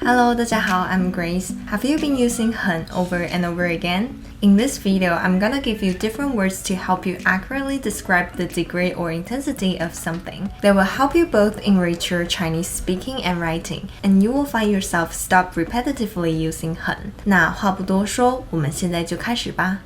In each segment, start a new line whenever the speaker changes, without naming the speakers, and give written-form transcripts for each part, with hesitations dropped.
Hello, 大家好, I'm Grace. Have you been using 很 over and over again? In this video, I'm gonna give you different words to help you accurately describe the degree or intensity of something. They will help you both enrich your Chinese speaking and writing, and you will find yourself stop repetitively using 很. 那话不多说，我们现在就开始吧。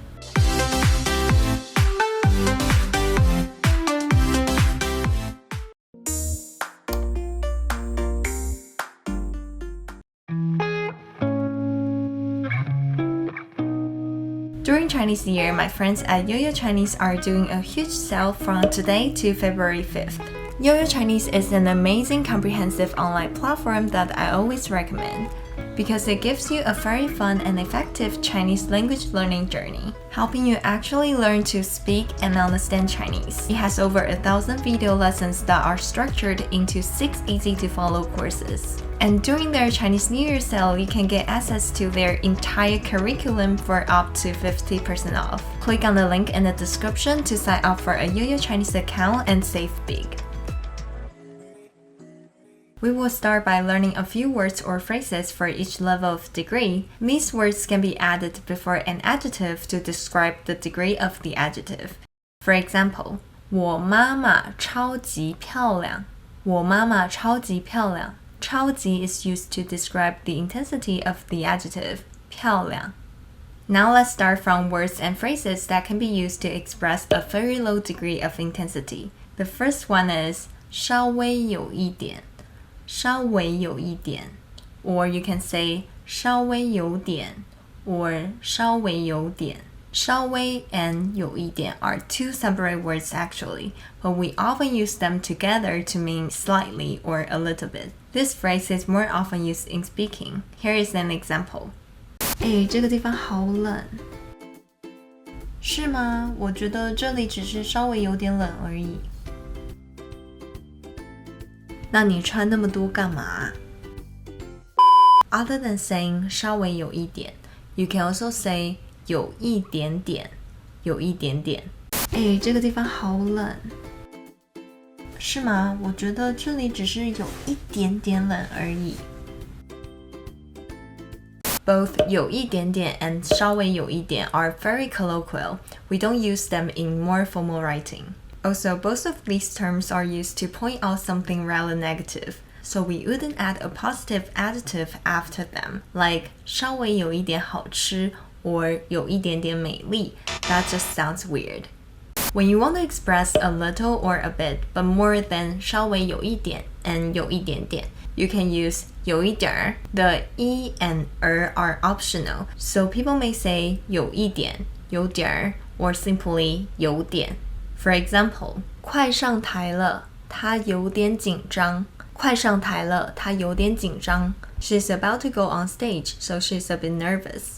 During Chinese New Year, my friends at Yo-Yo Chinese are doing a huge sale from today to February 5th. Yo-Yo Chinese is an amazing comprehensive online platform that I always recommend because it gives you a very fun and effective Chinese language learning journey, helping you actually learn to speak and understand Chinese. It has over 1,000 video lessons that are structured into 6 easy-to-follow courses. And during their Chinese New Year sale, you can get access to their entire curriculum for up to 50% off. Click on the link in the description to sign up for a Yo-Yo Chinese account and save big. We will start by learning a few words or phrases for each level of degree. These words can be added before an adjective to describe the degree of the adjective. For example, 我妈妈超级漂亮。我妈妈超级漂亮。超级 is used to describe the intensity of the adjective 漂亮. Now let's start from words and phrases that can be used to express a very low degree of intensity. The first one is 稍微有一点。稍微有一点 or you can say 稍微有点 or 稍微有点。稍微 and 有一点 are two separate words actually, but we often use them together to mean slightly or a little bit. This phrase is more often used in speaking. Here is an example. 这个地方好冷。是吗？我觉得这里只是稍微有点冷而已。那你穿那么多干嘛？ Other than saying 稍微有一点, you can also say 有一点点，有一点点。这个地方好冷。是吗？我觉得这里只是有一点点冷而已。Both 有一点点 and 稍微有一点 are very colloquial. We don't use them in more formal writing. Also, both of these terms are used to point out something rather negative, so we wouldn't add a positive adjective after them, like 稍微有一点好吃 or 有一点点美丽. That just sounds weird. When you want to express a little or a bit, but more than 稍微有一点 and 有一点点, you can use 有一点儿. The e and are optional, so people may say 有一点, 有点儿, or simply 有点. For example, 快上台了，他有点紧张。快上台了，他有点紧张。She's about to go on stage, so she's a bit nervous.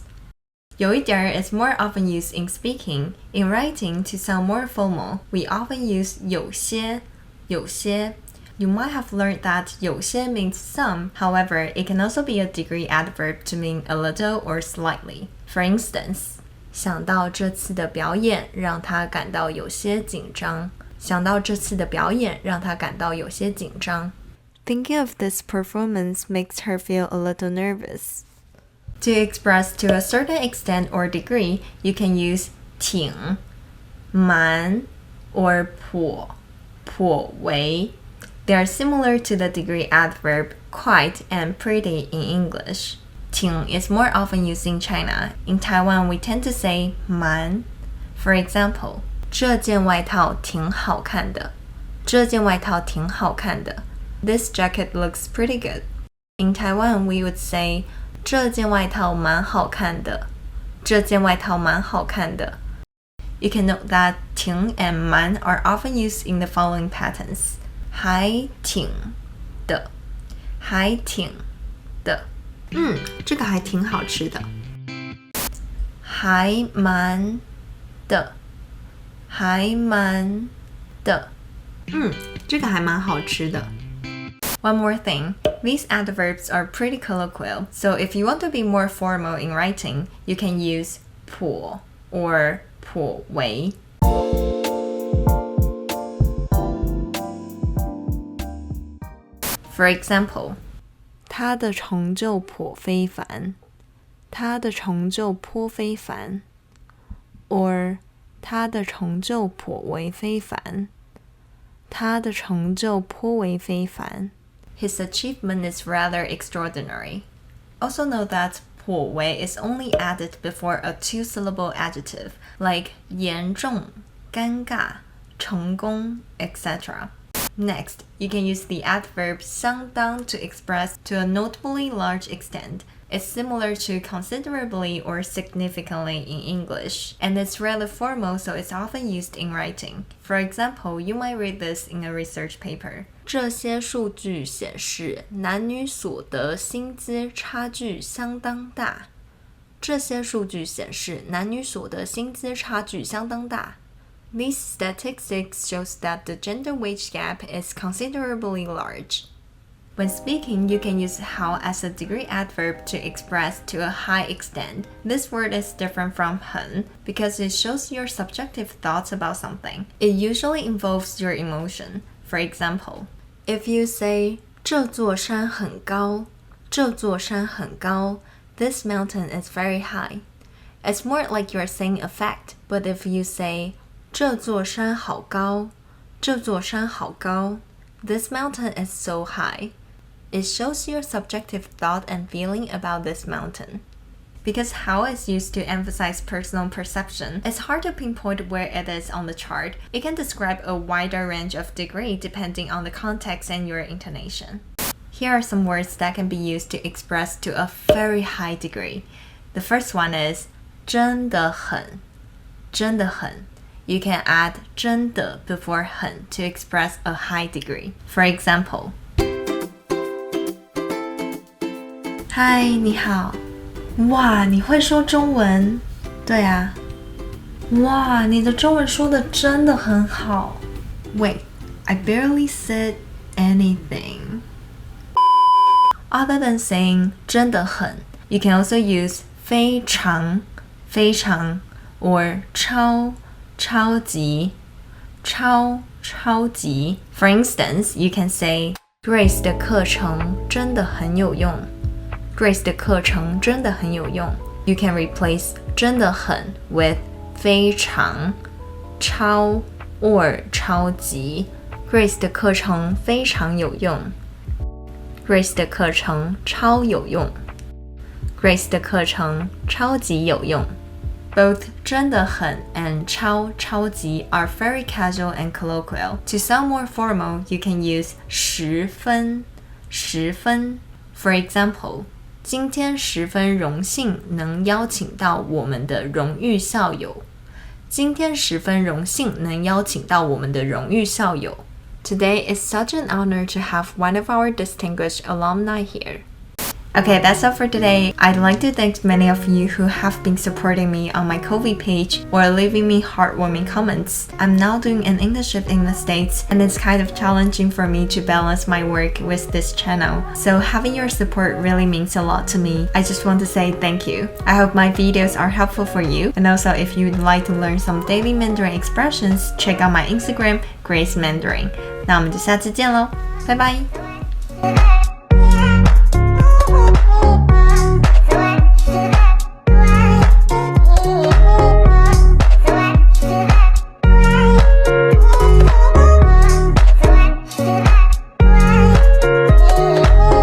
有一点 is more often used in speaking. In writing, to sound more formal, we often use 有些。有些. You might have learned that 有些 means some. However, it can also be a degree adverb to mean a little or slightly. For instance, 想到这次的表演让他感到有些紧张。想到这次的表演让他感到有些紧张。Thinking of this performance makes her feel a little nervous. To express to a certain extent or degree, you can use 挺、蛮 or 颇为. They are similar to the degree adverb quite and pretty in English. 挺 is more often used in China. In Taiwan, we tend to say 蛮. For example, 这件外套挺好看的。这件外套挺好看的。This jacket looks pretty good. In Taiwan, we would say 这件外套蛮好看的。这件外套蛮好看的。You can note that 挺 and 蛮 are often used in the following patterns. 还挺的。还挺的。这个还挺好吃的。还蛮的。还蛮的。这个还蛮好吃的。One more thing, these adverbs are pretty colloquial, so if you want to be more formal in writing, you can use 颇 or 颇为. For example, 他的成就颇非凡。他的成就颇非凡 or 他的成就颇为非凡。他的成就颇为非凡。His achievement is rather extraordinary. Also note that 颇为 is only added before a two-syllable adjective like 严重、尴尬、成功, etc. Next, you can use the adverb 相当 to express to a notably large extent. It's similar to considerably or significantly in English, and it's rather formal, so it's often used in writing. For example, you might read this in a research paper. 这些数据显示男女所得薪资差距相当大。这些数据显示男女所得薪资差距相当大。These statistics shows that the gender wage gap is considerably large. When speaking, you can use how as a degree adverb to express to a high extent. This word is different from 很 because it shows your subjective thoughts about something. It usually involves your emotion. For example, if you say 这座山很高，这座山很高, this mountain is very high. It's more like you're saying a fact, but if you say 这座山好高，这座山好高, this mountain is so high. It shows your subjective thought and feeling about this mountain. Because how is used to emphasize personal perception, it's hard to pinpoint where it is on the chart. It can describe a wider range of degree depending on the context and your intonation. Here are some words that can be used to express to a very high degree. The first one is 真的很，真的很. You can add 真的 before 很 to express a high degree. For example, 嗨，你好。哇，你会说中文？对啊。哇，你的中文说的真的很好。Wait, I barely said anything. Other than saying 真的很, you can also use 非常, 非常, or 超, 超级, 超, 超级. For instance, you can say Grace 的课程真的很有用。Grace 的课程真的很有用。You can replace 真的很 with 非常、超 or 超级。Grace 的课程非常有用。Grace 的课程超有用。Grace 的课程超级有用。Both 真的很 and 超级 are very casual and colloquial. To sound more formal, you can use 十分。For example, 今天十分荣幸能邀请到我们的荣誉校友。今天十分荣幸能邀请到我们的荣誉校友。Today is such an honor to have one of our distinguished alumni here. Okay, that's all for today. I'd like to thank many of you who have been supporting me on my Ko-fi page or leaving me heartwarming comments. I'm now doing an internship in the States, and it's kind of challenging for me to balance my work with this channel. So having your support really means a lot to me. I just want to say thank you. I hope my videos are helpful for you. And also, if you'd like to learn some daily Mandarin expressions, check out my Instagram, Grace Mandarin. 那我们就下次见喽，拜拜。